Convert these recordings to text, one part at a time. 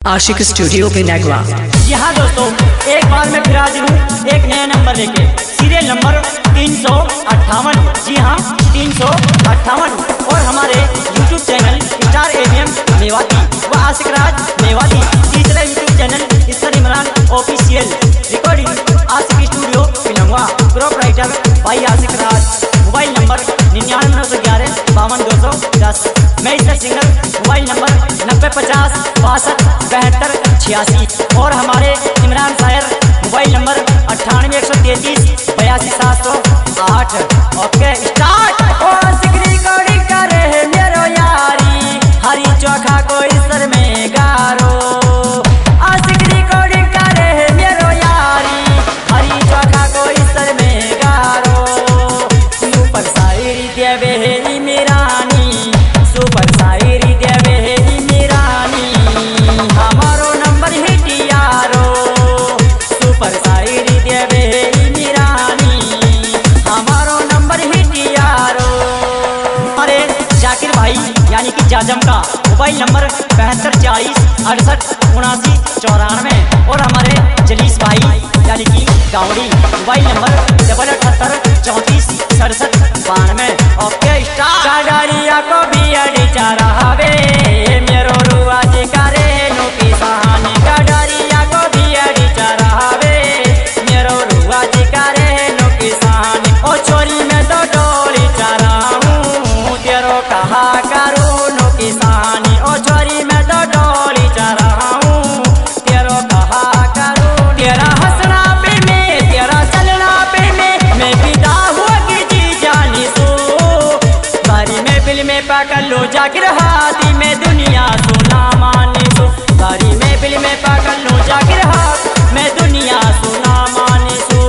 आशिक studio पे नगवा। जी हाँ दोस्तों, एक बार मैं फिर हाजिर हूँ एक नया नंबर लेके, सीरियल नंबर 358। जी हाँ 358। और हमारे YouTube channel star AVM Mewati व आशिक राज मेवाती, तीसरा YouTube चैनल इसर Imran official, recording Ashiq studio Pilangwa, group writer भाई आशिक राज। Mobile number 9911 52 210। मैं इसका सिंगर मोबाइल नंबर 9050 62 72 86। और हमारे इमरान शायर mobile number 98 133 82 708। Okay start. Recording कर रहे मेरो यारी, हरी चोखा को सर में गारो। आशिक रिकॉर्डिंग कर रहे मेरो यारी, हरी चोखा को सर में गारो। सुपर शायरी देवे है मेरानी, सुपर शायरी देवे है मेरानी, हमारो नंबर हिट यारो। सुपर शायरी देवे है मेरानी, हमारो नंबर हिट यारो। अरे जाकिर भाई यानी कि जाजम का मोबाइल नंबर 75 40 68 79 94। और हमारे जलीस भाई यानी कि गावड़ी मोबाइल नंबर 78 34 67 92। Okay start. गाड़िया को भी अड़ी चारा हवे मेरो रुआज करे नो किसान। गाड़िया को भी अड़ी चारा हवे मेरो रुआज करे नो किसान। ओ छोरी में तो डोली चारा हूँ तेरो कहा करूँ नो किसानी। ओ छोरी में तो डोली चारा हूँ तेरो कहा करूँ। तेरा हंसना पे में, तेरा चलना पे में, मैं विदा हुआ कि जी जानी सो। बारी में बिल में पकड़ लो जाकिर हाथी में दुनिया सुना मानी सो। बारी में बिल में पकड़ लो जाकिर हाथ में दुनिया सुना मानी सो।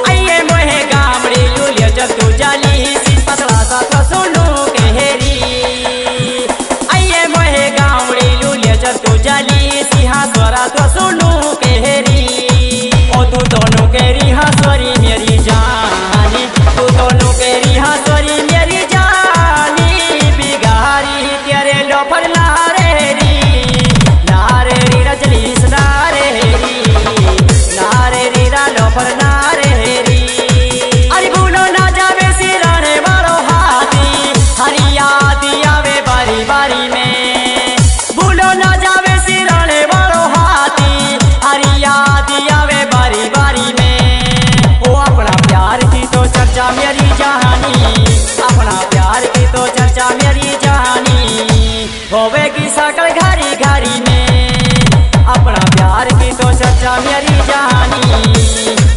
आइए मोहे गामड़ी लूलिया जब तू जाली सी पतला सा तो सुनो के हेरी। आइए मोहे गामड़ी लूलिया जब तू जाली सी हासवरा तो सुनो के हेरी। ओ तू दोनों केरी हासवरी मेरी जानी, तू दोनों केरी हासवरी मेरी जानी। बिगारी तेरे लोफर नारेरी, नारेरी रजलीस नारेरी, नारेरी रा लोफर नारेरी। अरे भूलो ना जावे सिराने वालो हाथी, हरी याद आवे बारी बारी में। भूलो ना जावे सिराने वालो हाथी, हरी याद आवे बारी बारी में। ओ अपना प्यार की तो चर्चा मेरी जहानी, अपना प्यार की तो चर्चा मेरी जहानी, होवेगी सकल घरी घरी में। अपना प्यार की तो चर्चा मेरी जहानी,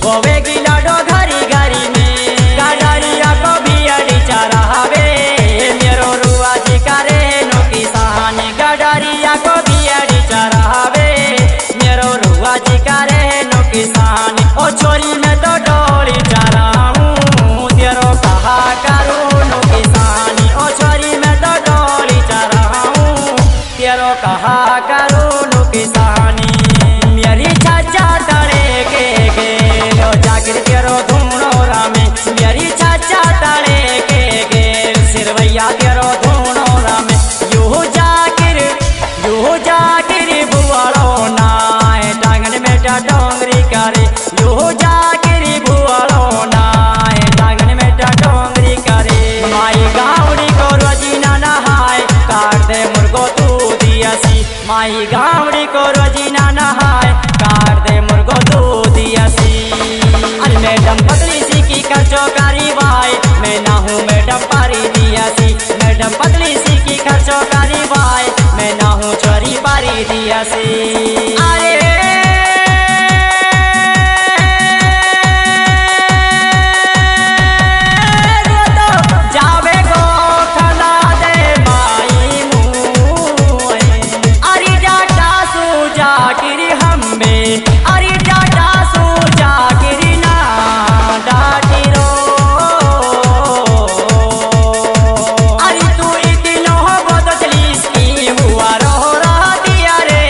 होवेगी लाडो घरी घरी में। गाड़िया को भी अड़ी चारा हवे मेरो रुआज करे नो किसान। गाड़िया को भी अड़ी चारा हवे मेरो रुआज करे नो किसान। ओ छोरी में तो डोली चारा हूँ तेरो कहा करूँ नो किसानी। ओ छोरी में तो डोली चारा हूँ तेरो कहा करूँ नो किसानी। मेरी चाचा तड़े के लो जाकिर तेरो धूणो रामे। मेरी चाचा तड़े के सिरवैया तेरो धूणो रामे। यो जाकिर बुआड़ो नाय टांगन में डोंगरी करे। यो जाकिर बुआड़ो नाय टांगन में डोंगरी करे। माई गावड़ी को रोजीना नहाय काट दे मुर्गो तू दियासी। माई गावड़ी को रोजीना नहाय काट दे मुर्गो तू दियासी। अरे मैडम पतली सी की खर्चो कारी भाई, मैं ना हूँ मैडम पारी दियासी। मैडम पतली सी की खर्चो कारी भाई, मैं ना हूँ चोरी पारी दियासी। अरे जावे गो खला दे माई मुँह। अरे डाटा सू जाकिर हम्बे, अरे डाटा सू जाकिर ना डाटिरो। अरे तू इतनो बदचलीस की हुआ रहो रहा दिया रे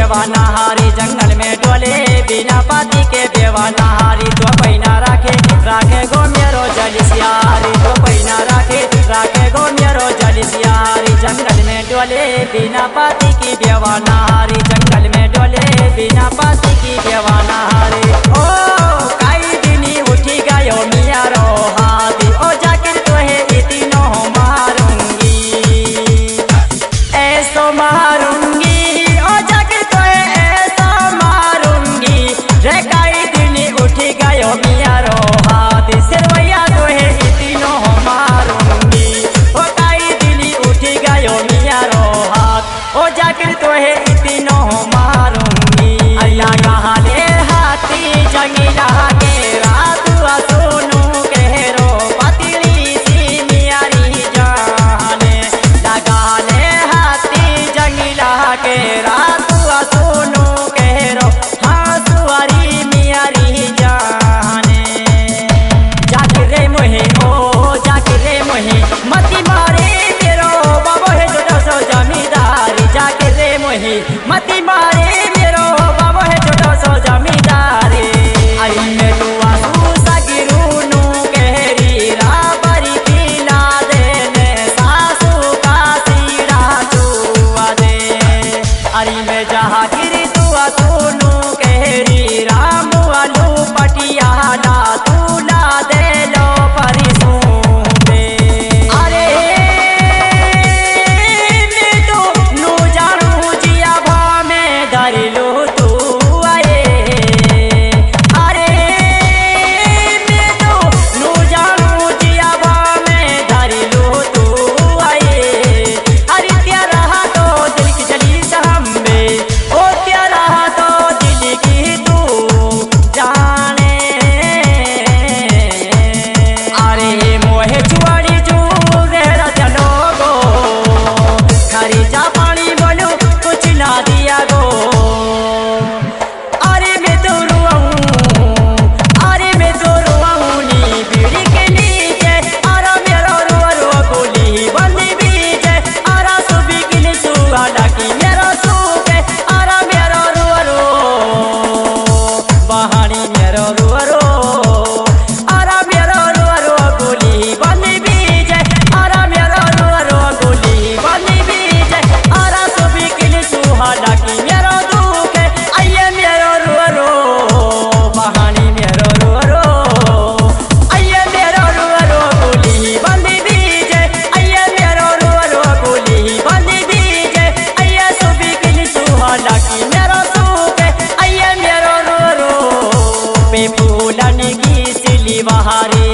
बेवाना हारी जंगल में डोले बिना पाती के बेवाना हारी तो पैना राखे गो मेरो जलिसियारी तो पैना राखे गो मेरो जलिसियारी जंगल में डोले बिना पाती की बेवाना हारी जंगल में डोले बिना पाती की बेवाना हारी ओ कई दिनी उठी गयो मिया रो हाथी ओ जाकिर तो है इतनो मारूंगी ऐसो मारूंगी ओ जाकिर तो है ऐसा मारूंगी रे कई दिनी उठी गयो मिया रो हाथी सिरवैया तो है इतनो मारूंगी ओ कई दिनी उठी गयो मिया रो हाथ ओ जाकिर तो है इतनो मारूंगी अल्लाह कहाँ ले हाथी जंगीला के रात सोनू कहरो पतली सी मियारी जाने लगा ले हाथी जंगीला के रात सोनू कहरो हाँ सुअरी मियारी जाने जाकिर रे मोहे ओ जाकिर रे मोहे मती मारे मेरो बाबो है छोटा सो जमींदारी जाकिर रे मोहे मती मारे मेरो बाबो है छोटा सो जमींदारी अरे मैं तू आसू सगिरूनू कहरी राबरी पीला देने सासू का सीरा चुआ दे अरे मैं जहाँ गिरी तू आसूनू कहरी राम आलू पटियाला तू ला दे लो परिसू दे अरे मैं तो नू जानू जिया भा में धरी लो तू आए अरे मैं तो नू जानू जिया भा में धरी लो तू आए अरे तेरा तो दिल की जली सहम्बे ओ तेरा तो दिल की तू जाने अरे मोहे चुआड़ी जू रहरा चलो गो खरीचा पानी बोलू कुछ ना दिया गो अरे मैं तो रुआऊं नी बीड़ी के नीचे आरा मेरो रुआ गोली बंदी बीचे आरा सुबी किली सुआ डाकी मेरो सूपे आरा मेरो रुआ बहानी मेरो रुआ आरा मेरो रुआ गोली बंदी बीचे आरा मेरो रुआ गोली बंदी बीचे आरा सुबी किली सुहा डाकी मेरो दुखे आइए मेरो रुआ बहानी मेरो रुआ आइए मेरो रुआ गोली बंदी बीचे आइए मेरो रुआ गोली बंदी बीचे आइए सुबी किली सुहा डाकी मेरो सुखे आइए मेरो रुआ पे फूलन की सिलीवारे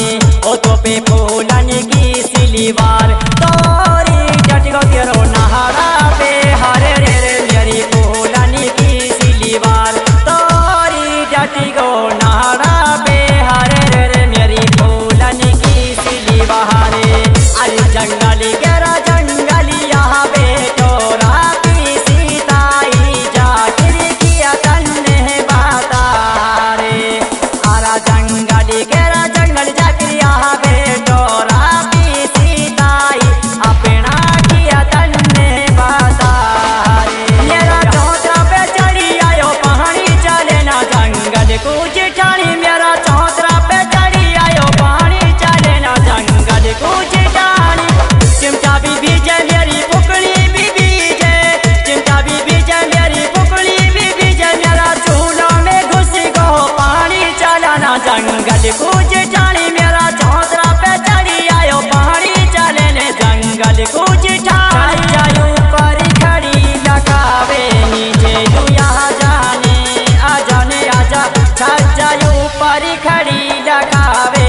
ओ तो पे फूलन की सिलीवार तोरी जटगो केरो नहारा पे हरे रे रे मेरी फूलन की सिलीवार तोरी जटगो नहारा पे हरे रे रे मेरी फूलन की सिलीवारे अरे जंगल गेरा जंगलिया बेटो राती सीताई जाकिर किया तन्ने बाता रे आरा जंगल गेरा जंगल जाकिरिया बेटो राती सीताई अपना किया तन्ने बाता रे मेरा चौतरा पे चढ़ी आयो पहाड़ी चले ना जंगल कुछ ठाणी मेरा चौतरा पे चढ़ी आयो पहाड़ी चले ना जंगल कुछ ठाणी चिमटा भी बीजे मेरी पुकड़ी भी बीजे चिमटा भी बीजे मेरी पुकड़ी भी बीजे मेरा चूल्हा में घुस गो पानी चला ना जंगल कुछ ठाणी मेरा चौतरा पे चढ़ी आयो पहाड़ी चले ने जंगल कुछ ठाणी जायू पर खड़ी लगावे नीचे तू यहाँ जाने आ जाने आजा छा जायू पर खड़ी लगावे